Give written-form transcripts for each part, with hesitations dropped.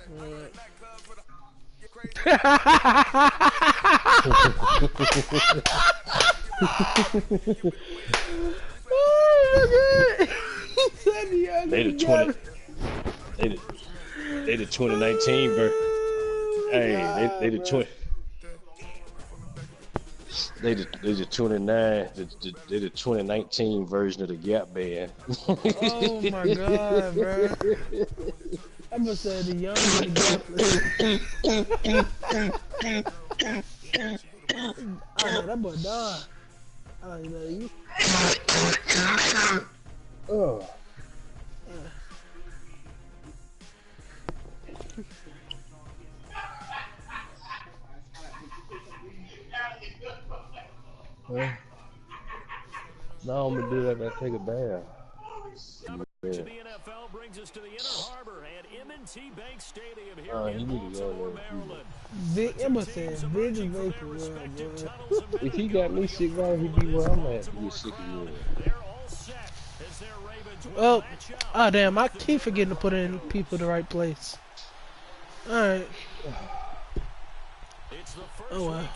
Oh my God. They the 20. They the 2019 version. Hey, they the 20. They the 29. They the 2019 version of the Gap Band. Oh my God, bro. I must say the young and the gapless. Oh, no, that boy died. I like that. You. Oh. Well, now I'm gonna do that. I take a bath. To the NFL brings us to the Inner Harbor at M&T Bank Stadium here in Baltimore, Maryland. I must say, Big and Vapor, bro. If he got me sick, why would he be where I'm at to get sick again? Oh, damn, I keep forgetting to put in people in the right place. Alright. Oh, well.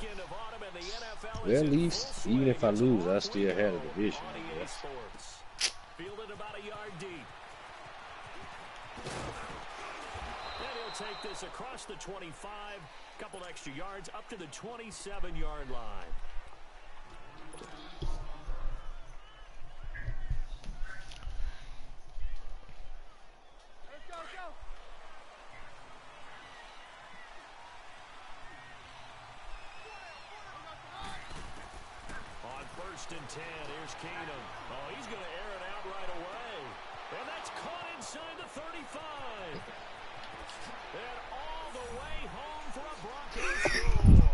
Well, at least, even if I lose, I still had a division, I guess. Fielded about a yard deep. And he'll take this across the 25, couple extra yards up to the 27-yard line. On 1st and 10, here's Keenum. Oh, he's going to air it out right away. And that's caught inside the 35. And all the way home for a Broncos score.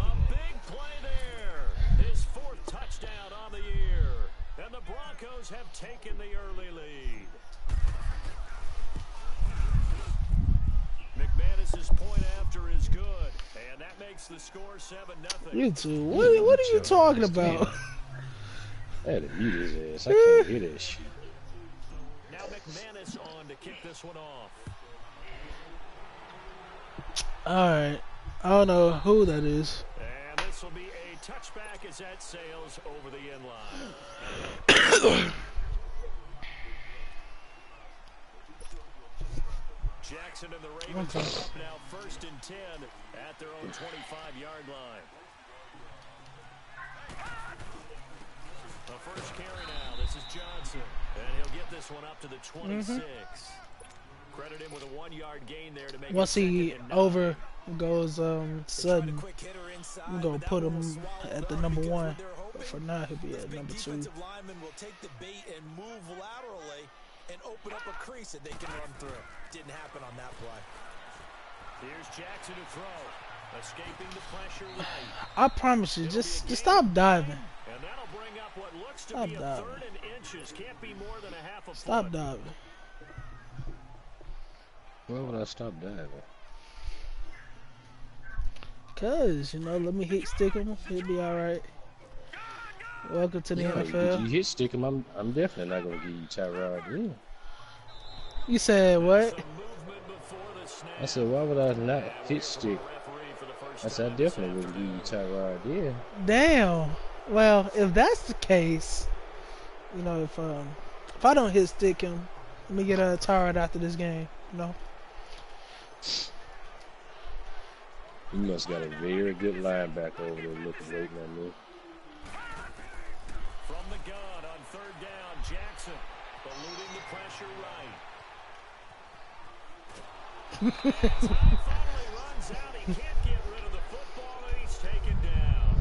A big play there. His 4th touchdown on the year. And the Broncos have taken the early lead. McManus's point after is good. And that makes the score 7-0. You two, what are you talking about? I had to mute his ass. I can't hear that shit. Now McManus on to kick this one off. Alright. I don't know who that is. And this will be a touchback as that sails over the end line. Jackson and the Ravens are up now 1st and 10 at their own 25-yard line. The first carry now. This is Johnson. And he'll get this one up to the 26. Credit him with a 1-yard gain there to make Once he over goes sudden, I'm going to put him at the number 1. But for now, he'll be at number 2. Lineman will take the bait and move laterally and open up a crease that they can run through. Didn't happen on that play. Here's Jackson to throw. Escaping the pressure right. I promise you, just stop diving. And that'll bring up what looks to Stop be a diving. 3rd and inches. Can't be more than a half a Stop foot. diving. Why would I stop diving? Cause, you know, let me hit stick him. He'll be alright. Welcome to the NFL. If you hit stick him, I'm definitely not going to give you Tyrod then. You said what? I said, why would I not hit stick? I said, I definitely wouldn't give you Tyrod then. Damn. Well, if that's the case, you know, if I don't hit stick him, let me get a Tyrod after this game, you know. You must got a very good linebacker over there looking waiting on me. From the gun on 3rd down, Jackson eluding the pressure right. Time finally runs out. He can't get rid of the football, and he's taken down.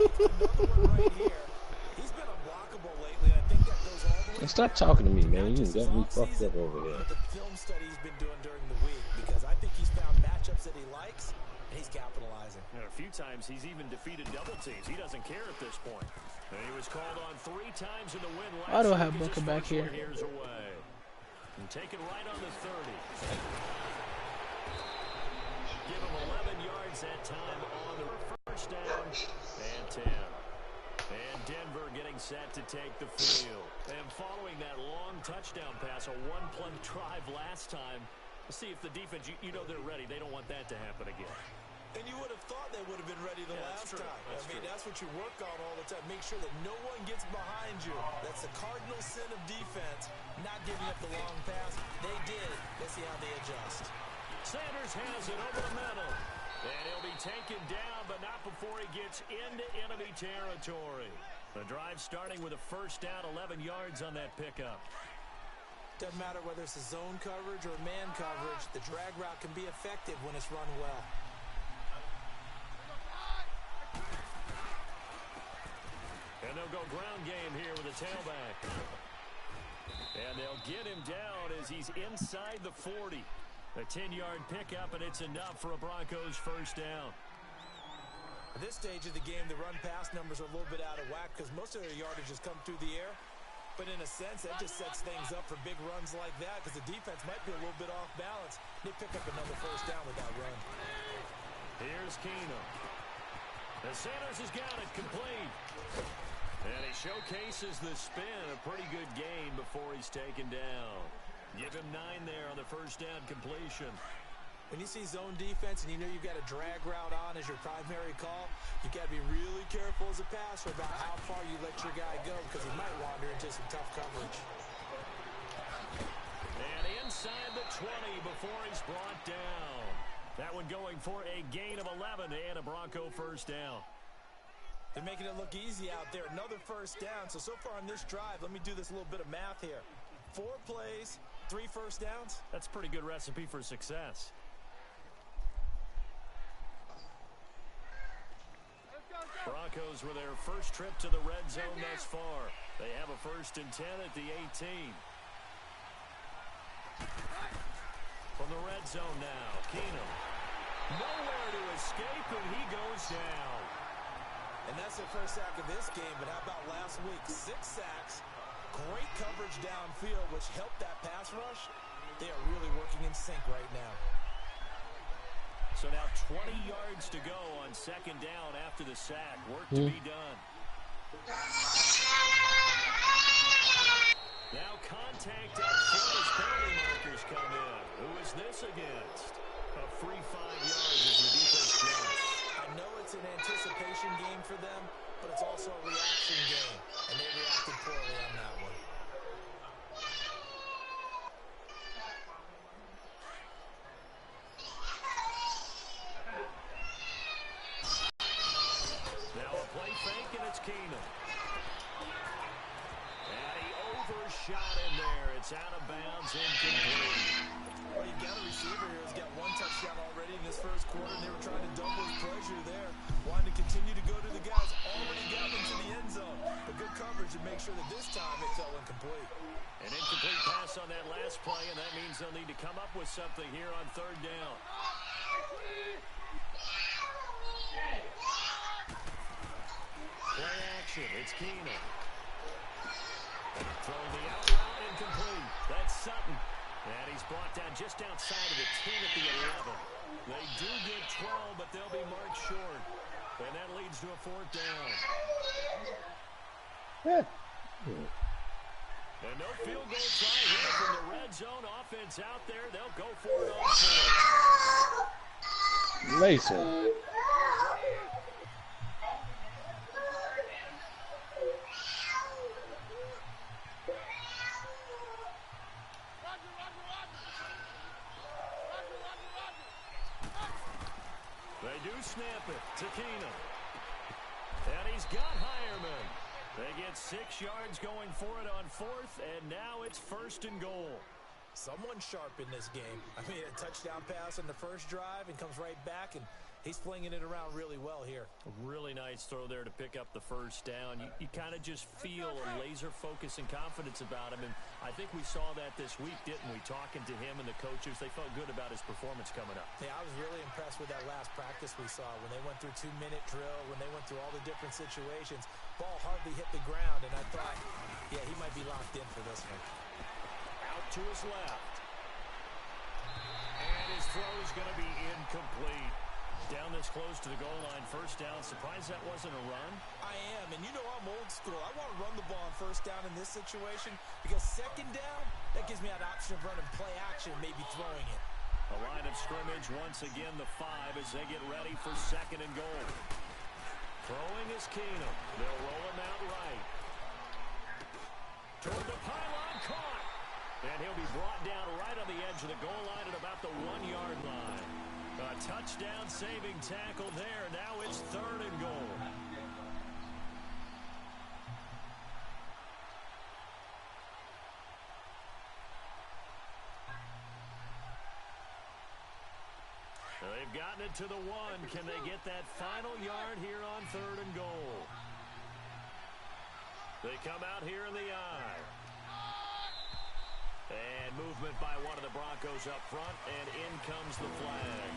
Another one right here. He's been unblockable lately. I think that goes all the way. And stop talking to me, man. You got me fucked up over here. The film study he's been doing during the week, because I think he's found matchups that he likes, and he's capitalizing. And a few times he's even defeated double teams. He doesn't care at this point. And he was called on 3 times in the win last Why do I have week as Booker his back first here? one here's away. And taken right on the 30. Give him 11 yards that time on the first down. And 10. And Denver getting set to take the field. And following that long touchdown pass, a one-play drive last time, let's see if the defense, you know they're ready. They don't want that to happen again. And you would have thought they would have been ready the last time. That's what you work on all the time. Make sure that no one gets behind you. That's the cardinal sin of defense, not giving up the long pass. They did. Let's see how they adjust. Sanders has it over the middle. And he'll be taken down, but not before he gets into enemy territory. The drive starting with a first down, 11 yards on that pickup. Doesn't matter whether it's a zone coverage or man coverage. The drag route can be effective when it's run well. And they'll go ground game here with a tailback. And they'll get him down as he's inside the 40. A 10-yard pickup, and it's enough for a Broncos first down. At this stage of the game, the run-pass numbers are a little bit out of whack because most of their yardage has come through the air. But in a sense, that just sets things up for big runs like that because the defense might be a little bit off balance. They pick up another first down with that run. Here's Keenum. The Sanders has got it complete. And he showcases the spin. A pretty good gain before he's taken down. Give him 9 there on the first down completion. When you see zone defense and you know you've got a drag route on as your primary call, you've got to be really careful as a passer about how far you let your guy go because he might wander into some tough coverage. And inside the 20 before he's brought down. That one going for a gain of 11 and a Bronco first down. They're making it look easy out there. Another first down. So far on this drive, let me do this little bit of math here. 4 plays, 3 first downs. That's a pretty good recipe for success. Broncos with their first trip to the red zone thus far. They have a 1st and 10 at the 18. From the red zone now, Keenum. Nowhere to escape, and he goes down. And that's their first sack of this game, but how about last week? 6 sacks, great coverage downfield, which helped that pass rush. They are really working in sync right now. So now 20 yards to go on 2nd down after the sack. Work to be done. Now contact up front as penalty markers come in. Who is this against? A free 5 yards as the defense jumps. I know it's an anticipation game for them, but it's also a reaction game, and they reacted poorly on that one. Now a play fake, and it's Keenum. And he overshot him there. It's out of bounds, incomplete. Well, you've got a receiver here who's got 1 touchdown already in this first quarter, and they were trying to double his pressure there. Wanting to continue to go to the guys. Already got into the end zone. But good coverage to make sure that this time it fell incomplete. An incomplete pass on that last play, and that means they'll need to come up with something here on 3rd down. Play action. It's Keenum. Throwing the out route, incomplete. That's Sutton. And he's brought down just outside of the 10 at the 11. They do get 12, but they'll be marked short. And that leads to a 4th down. And no field goal try here from the red zone. Offense out there. They'll go for it on 4th. Laser. They do snap it to Keenum. And he's got Hireman. They get 6 yards going for it on 4th, and now it's 1st and goal. Someone sharp in this game. I mean, a touchdown pass on the first drive and comes right back, and he's flinging it around really well here. A really nice throw there to pick up the first down. You kind of just feel a laser focus and confidence about him, and I think we saw that this week, didn't we? Talking to him and the coaches, they felt good about his performance coming up. Yeah, I was really impressed with that last practice we saw when they went through 2-minute drill, when they went through all the different situations. Ball hardly hit the ground, and I thought, yeah, he might be locked in for this one. Out to his left. And his throw is going to be incomplete. Down this close to the goal line, first down. Surprised that wasn't a run? I am, and you know I'm old old school. I want to run the ball on first down in this situation because second down, that gives me that option of running play action, maybe throwing it. A line of scrimmage, once again the 5 as they get ready for 2nd and goal. Throwing is Keenum. They'll roll him out right. Toward the pylon, caught. And he'll be brought down right on the edge of the goal line at about the 1-yard line. A touchdown-saving tackle there. Now it's 3rd and goal. They've gotten it to the 1. Can they get that final yard here on 3rd and goal? They come out here in the eye. And movement by one of the Broncos up front, and in comes the flag.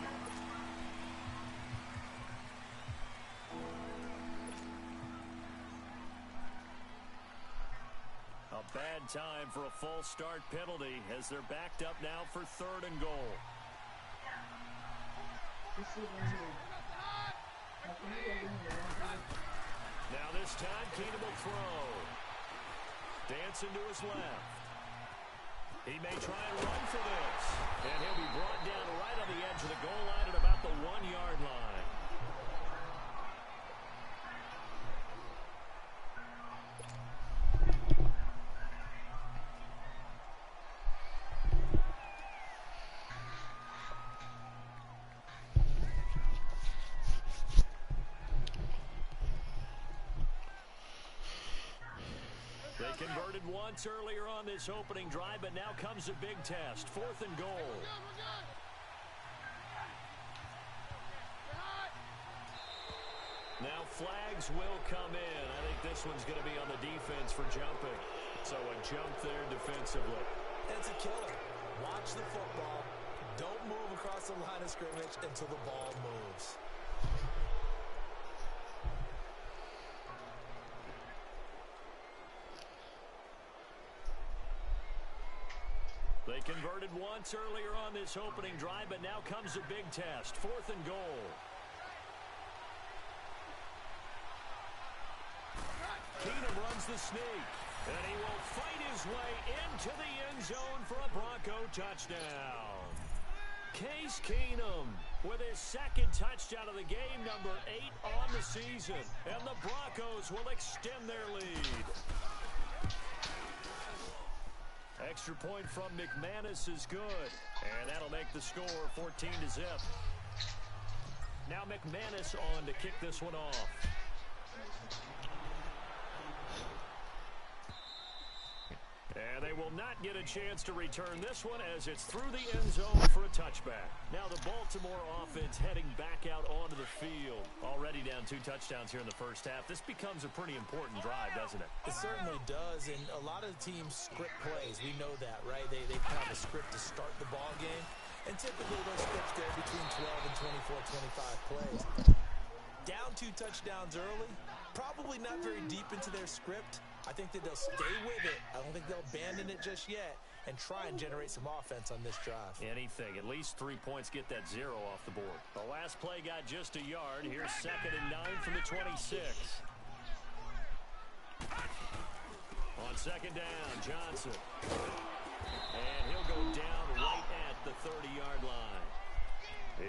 A bad time for a false start penalty as they're backed up now for 3rd and goal. Now this time, Keenum will throw. Dancing to his left. He may try and run for this. And he'll be brought down right on the edge of the goal line at about the 1-yard line. They converted once earlier on this opening drive, but now comes a big test. 4th and goal. Now flags will come in. I think this one's going to be on the defense for jumping. So a jump there defensively. It's a killer. Watch the football. Don't move across the line of scrimmage until the ball moves. They converted once earlier on this opening drive, but now comes a big test. 4th and goal. Keenum runs the sneak, and he will fight his way into the end zone for a Bronco touchdown. Case Keenum with his 2nd touchdown of the game, number 8 on the season, and the Broncos will extend their lead. Extra point from McManus is good, and that'll make the score 14-0. Now McManus on to kick this one off. And they will not get a chance to return this one as it's through the end zone for a touchback. Now the Baltimore offense heading back out onto the field. Already down 2 touchdowns here in the first half. This becomes a pretty important drive, doesn't it? It certainly does, and a lot of the teams script plays. We know that, right? They have a script to start the ball game, and typically those scripts go between 12 and 24, 25 plays. Down 2 touchdowns early, probably not very deep into their script. I think that they'll stay with it. I don't think they'll abandon it just yet and try and generate some offense on this drive. Anything. At least 3 points get that 0 off the board. The last play got just a yard. Here's 2nd and 9 from the 26. On 2nd down, Johnson. And he'll go down right at the 30-yard line.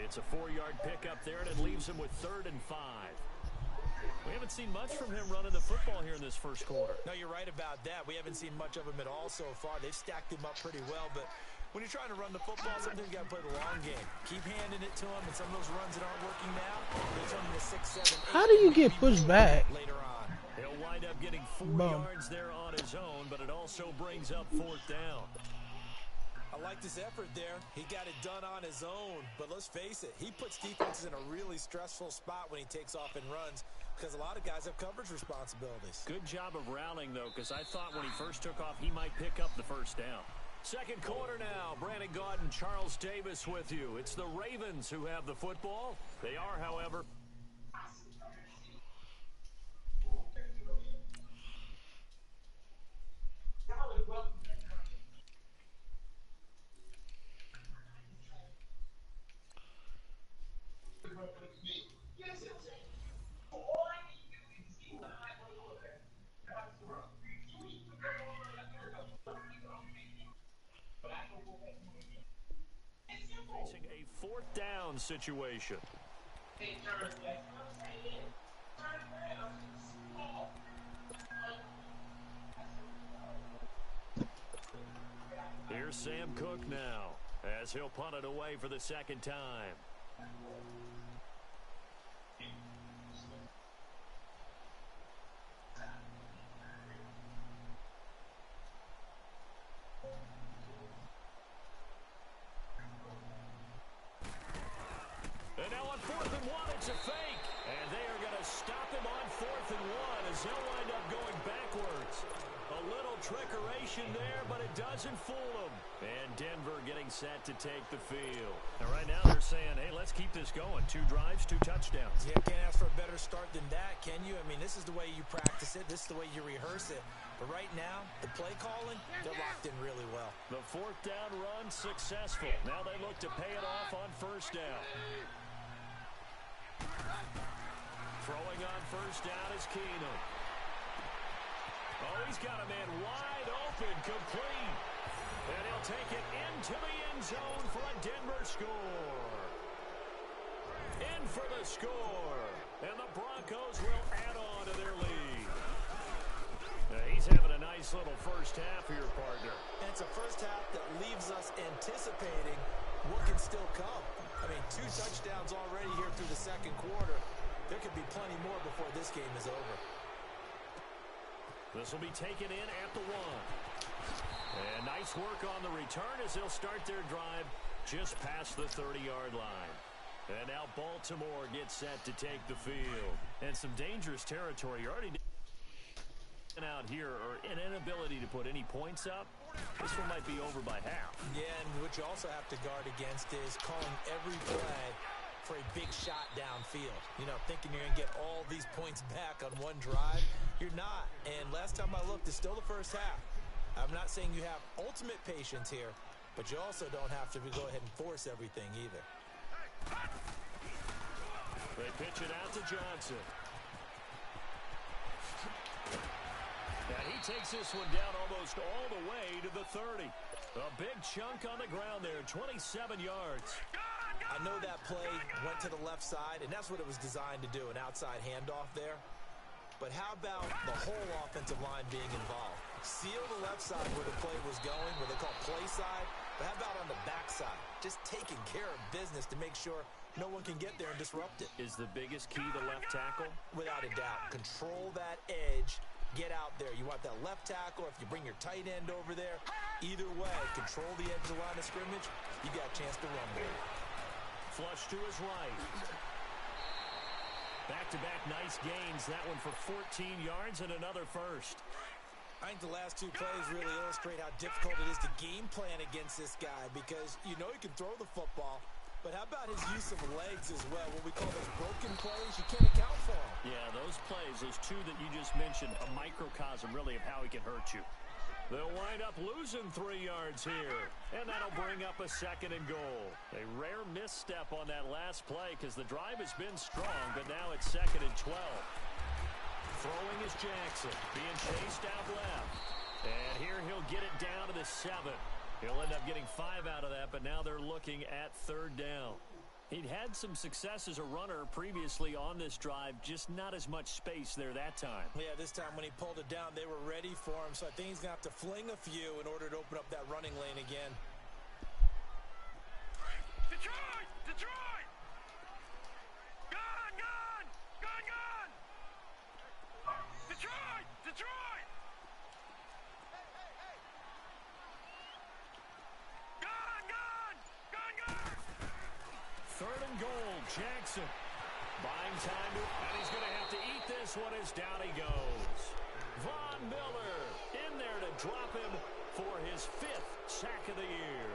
It's a 4-yard pickup there, and it leaves him with 3rd and 5. We haven't seen much from him running the football here in this first quarter. No, you're right about that. We haven't seen much of him at all so far. They've stacked him up pretty well, but when you're trying to run the football, sometimes you got to play the long game. Keep handing it to him, and some of those runs that aren't working now, they turn into 6, 7, 8. How do you get pushed back? Later on. He'll wind up getting 4 yards there on his own, but it also brings up 4th down. I like his effort there. He got it done on his own. But let's face it, he puts defenses in a really stressful spot when he takes off and runs because a lot of guys have coverage responsibilities. Good job of rallying, though, because I thought when he first took off, he might pick up the first down. Second quarter now. Brandon Gaudin, Charles Davis with you. It's the Ravens who have the football. They are, however, Facing a fourth down situation. Here's Sam Cook now, as he'll punt it away for the second time. And now on 4th and 1, it's a fake. And they are going to stop him on 4th and 1 as he'll wind up going backwards. A little trickeration there, but it doesn't fool them. And Denver getting set to take the field. And right now they're saying, hey, let's keep this going. 2 drives, 2 touchdowns. Yeah, can't ask for a better start than that, can you? I mean, this is the way you practice it. This is the way you rehearse it. But right now, the play calling, they're locked in really well. The 4th down run successful. Now they look to pay it off on 1st down. Throwing on 1st down is Keenum. Oh, he's got a man wide open, complete. And he'll take it into the end zone for a Denver score. In for the score. And the Broncos will add on to their lead. He's having a nice little first half here, partner. And it's a first half that leaves us anticipating what can still come. I mean, 2 touchdowns already here through the second quarter. There could be plenty more before this game is over. This will be taken in at the 1. And nice work on the return as they'll start their drive just past the 30-yard line. And now Baltimore gets set to take the field. And some dangerous territory already out here, or an inability to put any points up. This one might be over by half. Yeah, and what you also have to guard against is calling every play for a big shot downfield. You know, thinking you're going to get all these points back on one drive. You're not. And last time I looked, it's still the first half. I'm not saying you have ultimate patience here, but you also don't have to go ahead and force everything either. They pitch it out to Johnson. And he takes this one down almost all the way to the 30. A big chunk on the ground there, 27 yards. I know that play went to the left side, and that's what it was designed to do, an outside handoff there. But how about the whole offensive line being involved? Seal the left side where the play was going, where they call play side. But how about on the back side? Just taking care of business to make sure no one can get there and disrupt it. Is the biggest key to left tackle? Without a doubt. Control that edge. Get out there. You want that left tackle. If you bring your tight end over there, either way, control the edge of the line of scrimmage, you got a chance to run there. Flush to his right. Back-to-back nice gains. That one for 14 yards and another first. I think the last 2 plays really illustrate how difficult it is to game plan against this guy, because you know he can throw the football, but how about his use of legs as well? What we call those broken plays, you can't account for them. Yeah, those plays, those 2 that you just mentioned, a microcosm really of how he can hurt you. They'll wind up losing 3 yards here, and that'll bring up a 2nd and goal. A rare misstep on that last play because the drive has been strong, but now it's 2nd and 12. Throwing is Jackson, being chased out left. And here he'll get it down to the 7. He'll end up getting 5 out of that, but now they're looking at 3rd down. He'd had some success as a runner previously on this drive, just not as much space there that time. Yeah, this time when he pulled it down, they were ready for him, so I think he's going to have to fling a few in order to open up that running lane again. Detroit! Detroit! Gone! Gone! Gone! Gone! Detroit! Detroit! Gone! Gone! Gone! Gone! 3rd and goal, Jackson. Buying time, and he's going to have to eat this one as down he goes. Von Miller in there to drop him for his 5th sack of the year.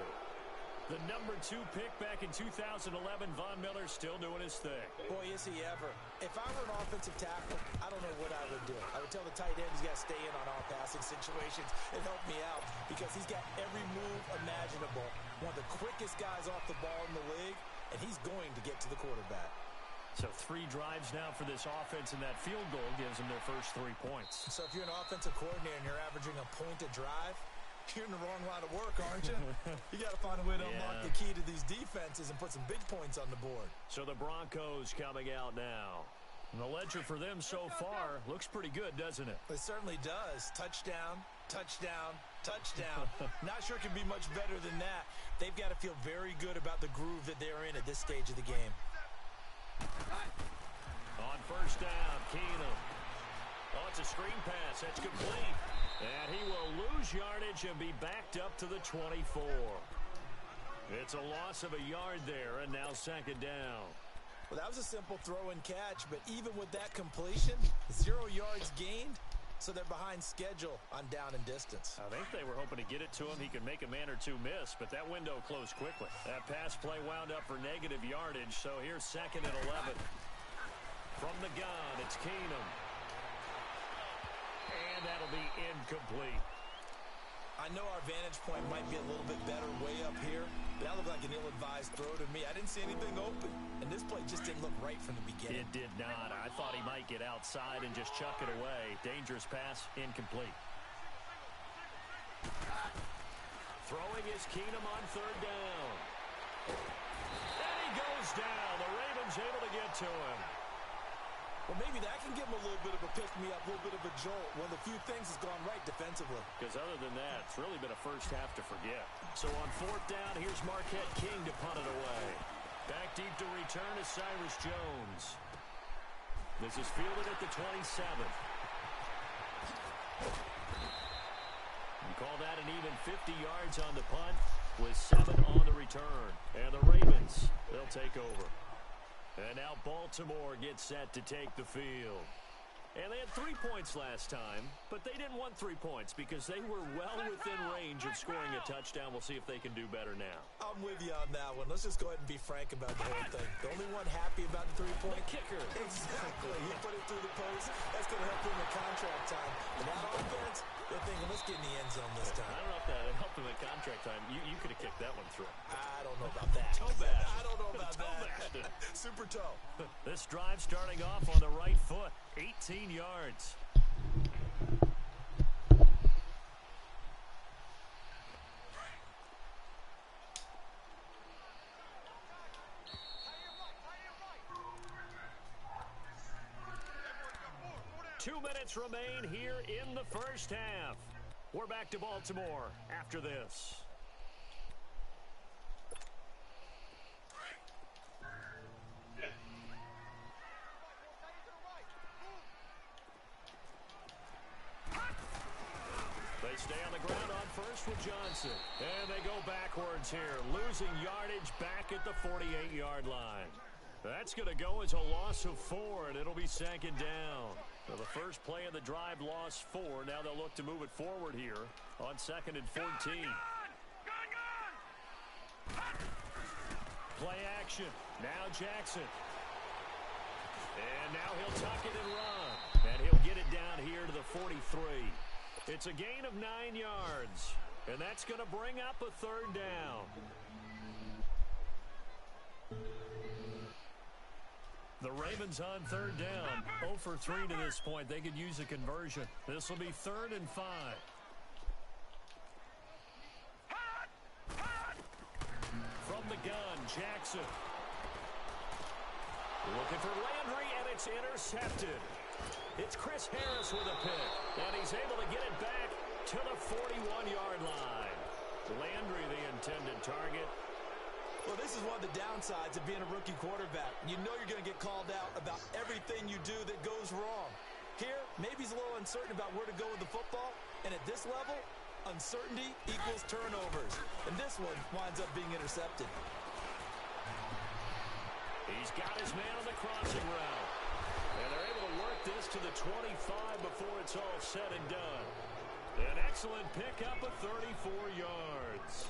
The number 2 pick back in 2011, Von Miller still doing his thing. Boy, is he ever. If I were an offensive tackle, I don't know what I would do. I would tell the tight end he's got to stay in on all passing situations and help me out, because he's got every move imaginable. One of the quickest guys off the ball in the league, and he's going to get to the quarterback. So 3 drives now for this offense, and that field goal gives them their first 3 points. So if you're an offensive coordinator and you're averaging a point a drive, You're in the wrong line of work, aren't you? You got to find a way to unlock the key to these defenses and put some big points on the board. So the Broncos coming out now. And the ledger for them so far looks pretty good, doesn't it? It certainly does. Touchdown, touchdown, touchdown. Not sure it can be much better than that. They've got to feel very good about the groove that they're in at this stage of the game. On first down, Keenum. Oh, it's a screen pass. That's complete. And he will lose yardage and be backed up to the 24. It's a loss of a yard there, and now second down. Well, that was a simple throw and catch, but even with that completion, 0 yards gained, so they're behind schedule on down and distance. I think they were hoping to get it to him. He could make a man or two miss, but that window closed quickly. That pass play wound up for negative yardage, so here's second and 11. From the gun, it's Keenum. And that'll be incomplete. I know our vantage point might be a little bit better way up here, but that looked like an ill-advised throw to me. I didn't see anything open, and this play just didn't look right from the beginning. It did not. I thought he might get outside and just chuck it away. Dangerous pass, incomplete. Throwing is Keenum on third down. And he goes down. The Ravens able to get to him. Well, maybe that can give him a little bit of a pick-me-up, a little bit of a jolt. One of the few things that's gone right defensively. Because other than that, it's really been a first half to forget. So on fourth down, here's Marquette King to punt it away. Back deep to return is Cyrus Jones. This is fielded at the 27. You call that an even 50 yards on the punt with 7 on the return. And the Ravens, they'll take over. And now Baltimore gets set to take the field. And they had 3 points last time, but they didn't want 3 points because they were well within range of scoring a touchdown. We'll see if they can do better now. I'm with you on that one. Let's just go ahead and be frank about the whole thing. The only one happy about the 3-point kicker. Exactly. He put it through the post. That's going to help him in contract time. And that offense, they're thinking, let's get in the end zone this time. I don't know if that helped him in contract time. You could have kicked that one through. I don't know about that. Toe bash. I don't know about Toe that. bashed it. Super toe. This drive starting off on the right foot. 18 yards. Two minutes remain here in the first half. We're back to Baltimore after this. They stay on the ground on first with Johnson. And they go backwards here, losing yardage back at the 48-yard line. That's going to go as a loss of 4, and it'll be second down. So the first play of the drive lost 4. Now they'll look to move it forward here on second and 14. Play action. Now Jackson. And now he'll tuck it and run. And he'll get it down here to the 43. It's a gain of 9 yards. And that's going to bring up a third down. The Ravens on third down. 0 for 3 to this point. They could use a conversion. This will be 3rd and 5. From the gun, Jackson. Looking for Landry, and it's intercepted. It's Chris Harris with a pick, and he's able to get it back to the 41-yard line. Landry, the intended target. Well, this is one of the downsides of being a rookie quarterback. You know you're going to get called out about everything you do that goes wrong. Here, maybe he's a little uncertain about where to go with the football, and at this level, uncertainty equals turnovers. And this one winds up being intercepted. He's got his man on the crossing route. And they're able to work this to the 25 before it's all said and done. An excellent pickup of 34 yards.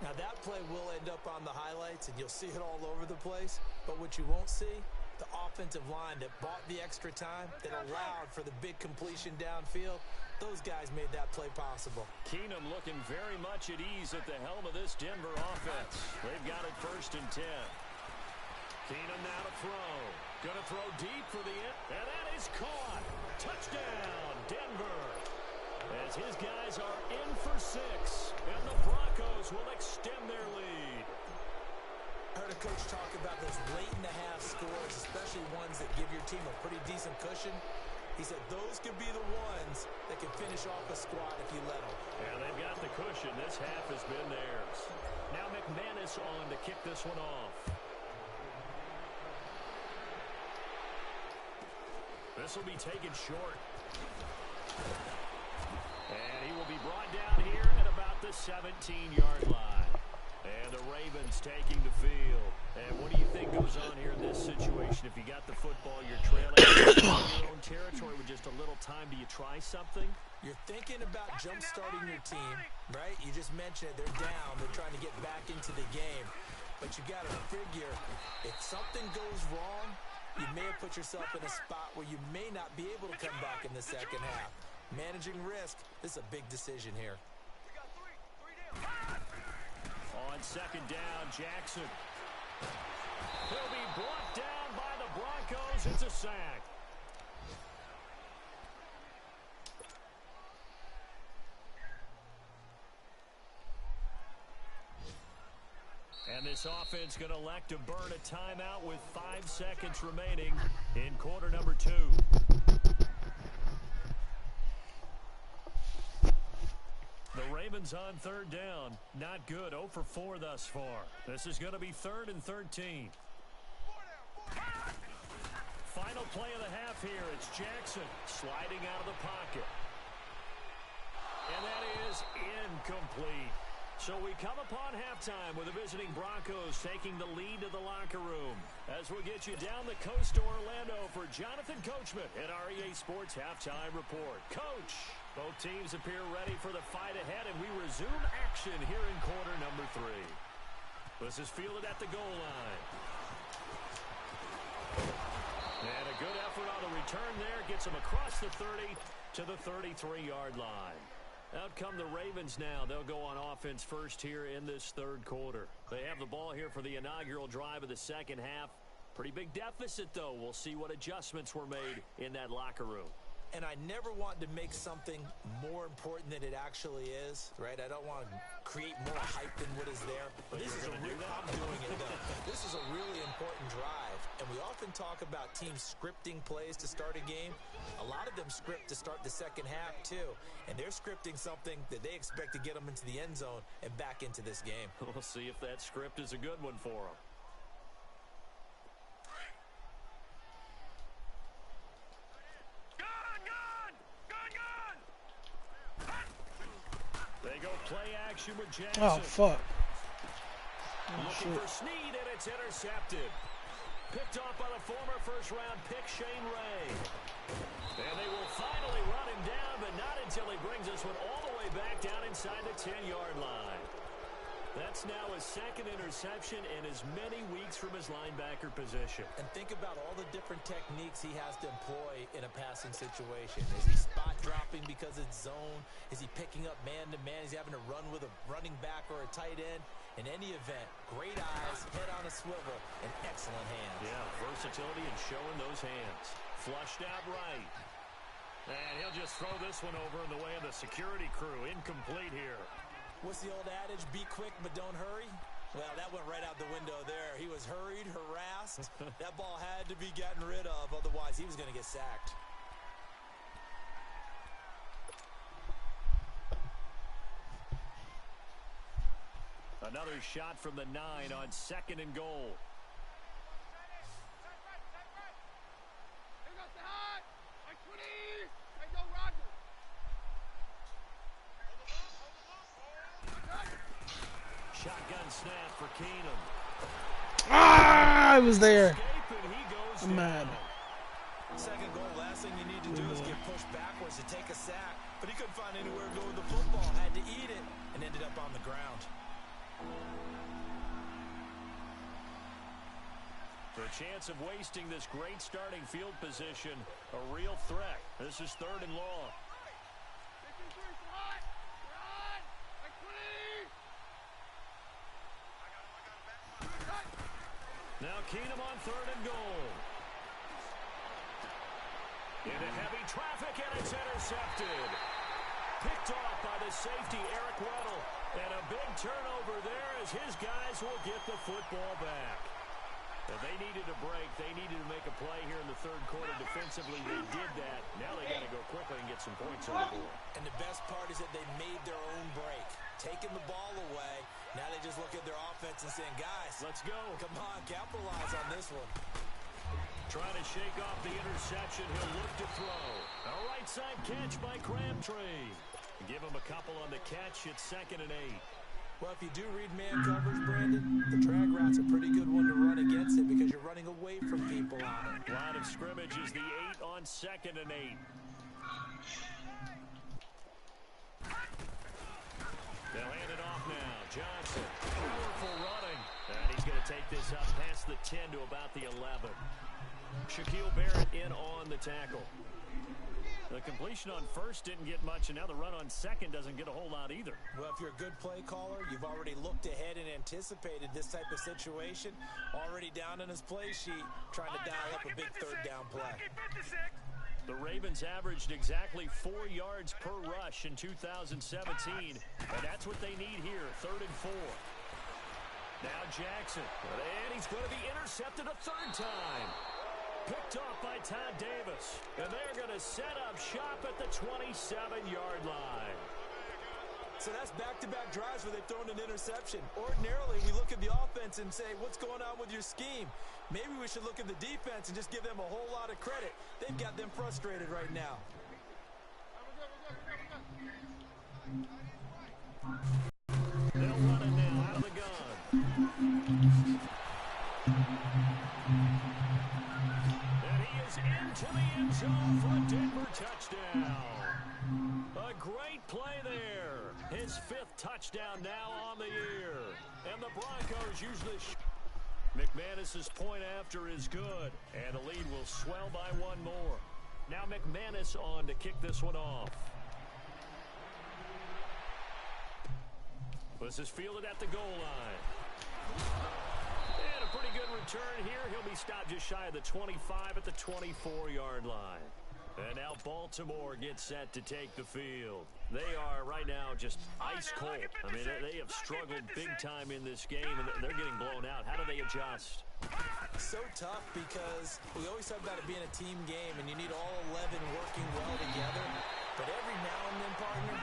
Now that play will end up on the highlights, and you'll see it all over the place. But what you won't see, the offensive line that bought the extra time, that allowed for the big completion downfield, those guys made that play possible. Keenum looking very much at ease at the helm of this Denver offense. They've got it 1st and 10. Keenum now to throw. Gonna throw deep for the end, and that is caught. Touchdown, Denver. As as his guys are in for 6, and the Broncos will extend their lead. I heard a coach talk about those late-in-the-half scores, especially ones that give your team a pretty decent cushion. He said those could be the ones that can finish off a squad if you let them. Yeah, they've got the cushion. This half has been theirs. Now McManus on to kick this one off. This will be taken short. And he will be brought down here at about the 17-yard line. And the Ravens taking the field. And what do you think goes on here in this situation? If you got the football, you're trailing in your own territory with just a little time, do you try something? You're thinking about jump-starting your team, right? You just mentioned it. They're down. They're trying to get back into the game. But you got to figure, if something goes wrong, you may have put yourself in a spot where you may not be able to come back in the second half. Managing risk, this is a big decision here. On second down, Jackson. He'll be brought down by the Broncos. It's a sack. And this offense going to elect to burn a timeout with 5 seconds remaining in quarter number 2. The Ravens on third down. Not good. 0 for 4 thus far. This is going to be 3rd and 13. Final play of the half here. It's Jackson sliding out of the pocket. And that is incomplete. So we come upon halftime with the visiting Broncos taking the lead to the locker room. As we'll get you down the coast to Orlando for Jonathan Coachman at REA Sports Halftime Report. Coach, both teams appear ready for the fight ahead, and we resume action here in quarter number 3. This is fielded at the goal line. And a good effort on the return there. Gets him across the 30 to the 33-yard line. Out come the Ravens now. They'll go on offense first here in this third quarter. They have the ball here for the inaugural drive of the second half. Pretty big deficit, though. We'll see what adjustments were made in that locker room. And I never want to make something more important than it actually is, right? I don't want to create more hype than what is there. But this is I'm doing it, though. This is a really important drive. And we often talk about teams scripting plays to start a game. A lot of them script to start the second half, too. And they're scripting something that they expect to get them into the end zone and back into this game. We'll see if that script is a good one for them. They go play action with Jackson. Oh, fuck. Looking for Snead, and it's intercepted. Picked off by the former first-round pick, Shane Ray. And they will finally run him down, but not until he brings this one all the way back down inside the 10-yard line. That's now his second interception in as many weeks from his linebacker position. And think about all the different techniques he has to employ in a passing situation. Is he spot dropping because it's zone? Is he picking up man-to-man? Is he having to run with a running back or a tight end? In any event, great eyes, head on a swivel, and excellent hands. Yeah, versatility and showing those hands. Flushed out right. And he'll just throw this one over in the way of the security crew. Incomplete here. What's the old adage? Be quick, but don't hurry. Well, that went right out the window there. He was hurried, harassed. That ball had to be gotten rid of, otherwise he was going to get sacked. Another shot from the 9 on 2nd and goal. Shotgun snap for Keenum. Ah, I was there. I'm mad. Second goal, last thing you need to do is get pushed backwards to take a sack. But he couldn't find anywhere to go with the football. Had to eat it and ended up on the ground. The chance of wasting this great starting field position, a real threat. This is 3rd and long. Now Keenum on 3rd and goal. Into heavy traffic, and it's intercepted. Picked off by the safety, Eric Weddle. And a big turnover there as his guys will get the football back. And they needed a break. They needed to make a play here in the third quarter defensively. They did that. Now they got to go quickly and get some points on the board. And the best part is that they made their own break. Taking the ball away. Now they just look at their offense and saying, guys, let's go. Come on, capitalize on this one. Trying to shake off the interception. He'll look to throw. A right side catch by Crabtree. Give him a couple on the catch. It's 2nd and 8. Well, if you do read man coverage, Brandon, the drag route's a pretty good one to run against it because you're running away from people on it. Line of scrimmage is the 8 on 2nd and 8. They'll hand it off now. Johnson, powerful running. And he's going to take this up past the 10 to about the 11. Shaquille Barrett in on the tackle. The completion on first didn't get much, and now the run on second doesn't get a whole lot either. Well, if you're a good play caller, you've already looked ahead and anticipated this type of situation. Already down on his play sheet, trying to dial up a big third down play. The Ravens averaged exactly 4 yards per rush in 2017, and that's what they need here, 3rd and 4. Now Jackson, and he's going to be intercepted a third time. Picked off by Todd Davis. And they're going to set up shop at the 27-yard line. So that's back-to-back drives where they've thrown an interception. Ordinarily, we look at the offense and say, what's going on with your scheme? Maybe we should look at the defense and just give them a whole lot of credit. They've got them frustrated right now. They'll run it now out of the gun. Into the end zone for a Denver touchdown. A great play there. His 5th touchdown now on the year. And the Broncos use this. McManus's point after is good. And the lead will swell by 1 more. Now McManus on to kick this one off. This is fielded at the goal line. And a pretty good return here. He'll be stopped just shy of the 25 at the 24-yard line. And now Baltimore gets set to take the field. They are right now just ice cold. I mean, they have struggled big time in this game, and they're getting blown out. How do they adjust? So tough because we always talk about it being a team game, and you need all 11 working well together. But every now and then, partner,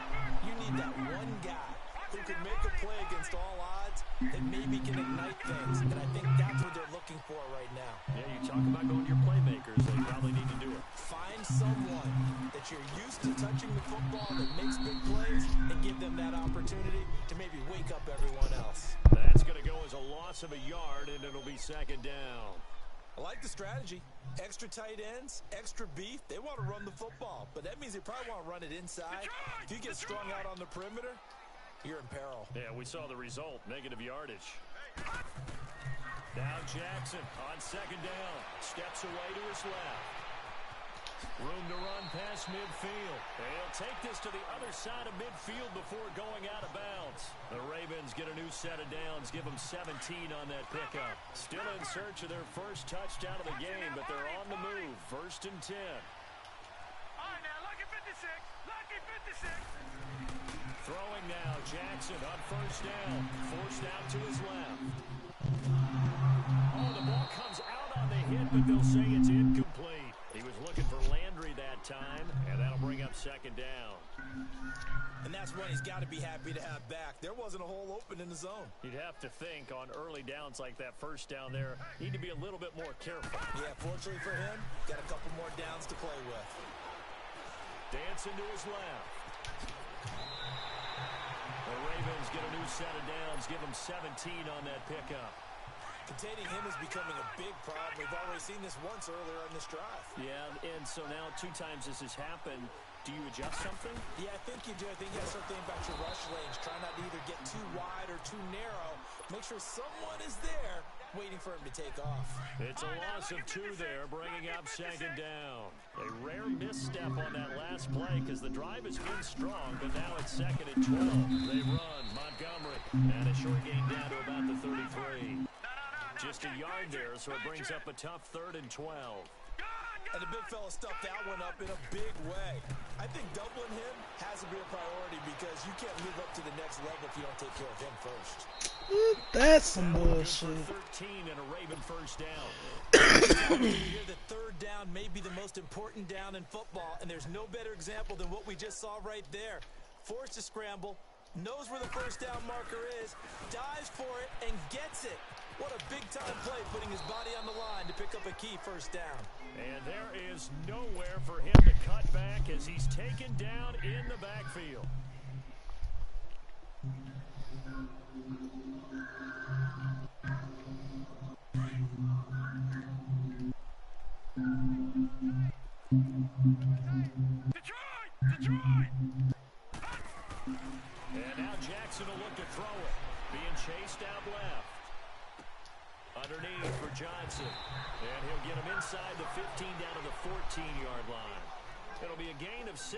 you need that one guy who can make a play against all odds that maybe can ignite things. And I think that's what they're looking for right now. Yeah, you talk about going to your playmakers. They probably need to do it. Find someone that you're used to touching the football that makes big plays and give them that opportunity to maybe wake up everyone else. That's going to go as a loss of a yard, and it'll be 2nd down. I like the strategy. Extra tight ends, extra beef. They want to run the football, but that means they probably want to run it inside. If you get strung out on the perimeter, you're in peril. Yeah, we saw the result, negative yardage. Now Jackson on 2nd down. Steps away to his left. Room to run past midfield. He'll take this to the other side of midfield before going out of bounds. The Ravens get a new set of downs, give them 17 on that pickup. Still in search of their first touchdown of the game, but they're on the move. 1st and 10. All right, now, lucky 56. Lucky 56. Throwing now, Jackson on 1st down. Forced out to his left. Oh, the ball comes out on the hit, but they'll say it's incomplete. He was looking for Landry that time, and that'll bring up 2nd down. And that's one he's got to be happy to have back. There wasn't a hole open in the zone. You'd have to think on early downs like that 1st down there, need to be a little bit more careful. Yeah, fortunately for him, got a couple more downs to play with. Dancing to his left. The Ravens get a new set of downs, give them 17 on that pickup. Containing him is becoming a big problem. We've already seen this once earlier on this drive. Yeah, and so now 2 times this has happened. Do you adjust something? Yeah, I think you do. I think you have something about your rush lanes. Try not to either get too wide or too narrow. Make sure someone is there waiting for him to take off. It's a loss of 2 there, bringing up 2nd down. A rare misstep on that last play because the drive has been strong, but now it's 2nd and 12. They run, Montgomery, and a short gain down to about the 33. Just a yard there, so it brings up a tough 3rd and 12. And the big fella stuffed that one up in a big way. I think doubling Killing him has to be a priority because you can't move up to the next level if you don't take care of him first. That's some Good bullshit. for 13 and a Raven first down. Here, the third down may be the most important down in football, and there's no better example than what we just saw right there. Forced to scramble, knows where the first down marker is, dives for it, and gets it. What a big-time play, putting his body on the line to pick up a key first down. And there is nowhere for him to cut back as he's taken down in the backfield. Detroit! And now Jackson will look to throw it. Being chased out left. Underneath for Johnson. And he'll get him inside the 15 down to the 14-yard line. It'll be a gain of 6,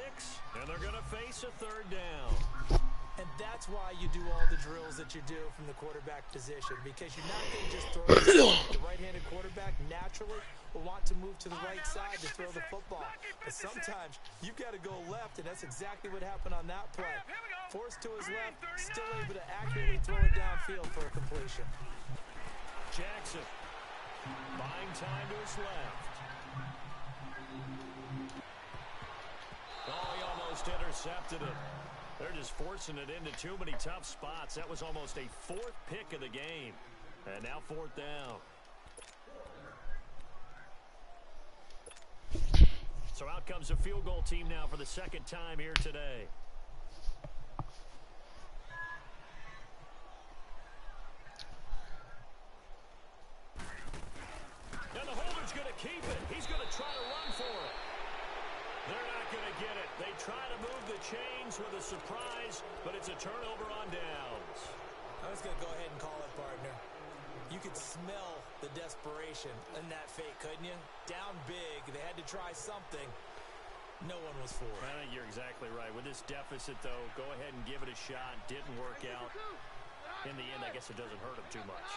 and they're going to face a third down. And that's why you do all the drills that you do from the quarterback position, because you're not going to just throw it. The right-handed quarterback naturally will want to move to the right side to throw the football. But sometimes you've got to go left, and that's exactly what happened on that play. Forced to his left, still able to accurately throw it downfield for a completion. Jackson buying time to his left. Oh, he almost intercepted it. They're just forcing it into too many tough spots. That was almost a 4th pick of the game. And now 4th down. So out comes a field goal team now for the second time here today. And the holder's going to keep it. He's going to try to run for it. They're not going to get it. They try to move the chains with a surprise, but it's a turnover on downs. I was going to go ahead and call it, partner. You could smell the desperation in that fake, couldn't you? Down big. They had to try something. No one was for it. I think you're exactly right. With this deficit, though, go ahead and give it a shot. Didn't work out. In the end, I guess it doesn't hurt him too much.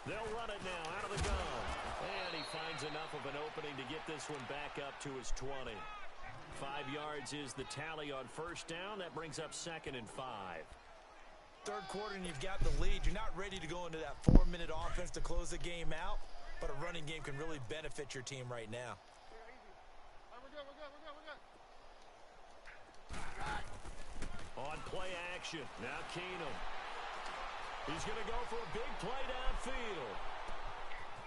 They'll run it now out of the gun. And he finds enough of an opening to get this one back up to his 20. 5 yards is the tally on first down. That brings up 2nd and 5. Third quarter and you've got the lead. You're not ready to go into that 4-minute offense to close the game out, but a running game can really benefit your team right now. On play action, now Keenum. He's going to go for a big play downfield.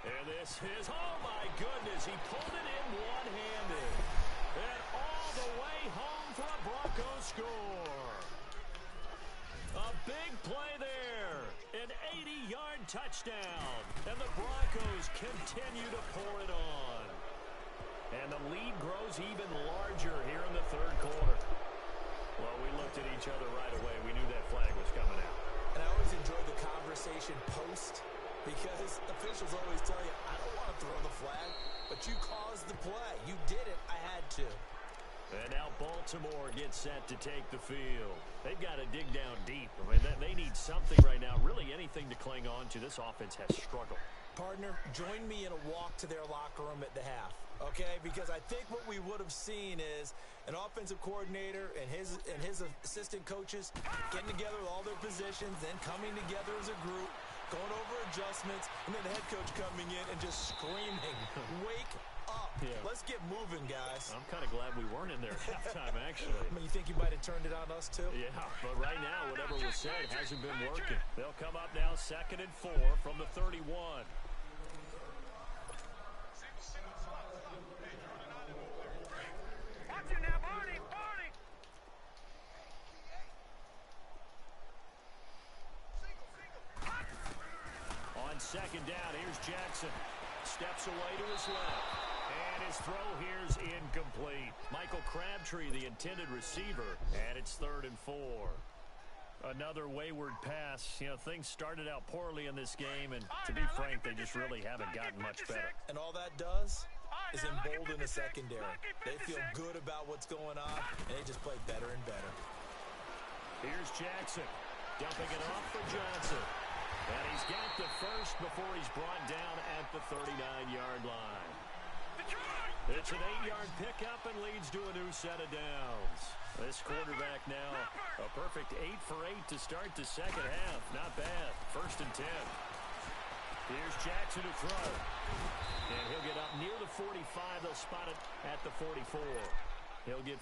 And this is, oh my goodness, he pulled it in one-handed. And all the way home for a Broncos score. A big play there. An 80-yard touchdown. And the Broncos continue to pour it on. And the lead grows even larger here in the third quarter. Well, we looked at each other right away. We knew that flag was coming out. And I always enjoy the conversation post, because officials always tell you, I don't want to throw the flag, but you caused the play. You did it. I had to. And now Baltimore gets set to take the field. They've got to dig down deep. I mean, they need something right now, really anything to cling on to. This offense has struggled. Partner, join me in a walk to their locker room at the half, okay? Because I think what we would have seen is an offensive coordinator and his assistant coaches getting together with all their positions, then coming together as a group, going over adjustments, and then the head coach coming in and just screaming, wake up. Yeah. Let's get moving, guys. I'm kind of glad we weren't in there at halftime, actually. I mean, you think you might have turned it on us, too? Yeah, but right now, whatever was said hasn't been working. They'll come up now 2nd and 4 from the 31. Watch it now, Barney! Barney! On 2nd down, here's Jackson. Steps away to his left. And his throw here's incomplete. Michael Crabtree, the intended receiver. And it's 3rd and 4. Another wayward pass. You know, things started out poorly in this game, and to be frank, they just really haven't gotten much better. And all that does is embolden the secondary. They feel good about what's going on, and they just play better and better. Here's Jackson, dumping it off for Johnson. And he's got the first before he's brought down at the 39-yard line. Detroit! It's an 8-yard pickup and leads to a new set of downs. This quarterback now a perfect 8 for 8 to start the second half. Not bad. 1st and 10. Here's Jackson to throw. And he'll get up near the 45. They'll spot it at the 44. He'll get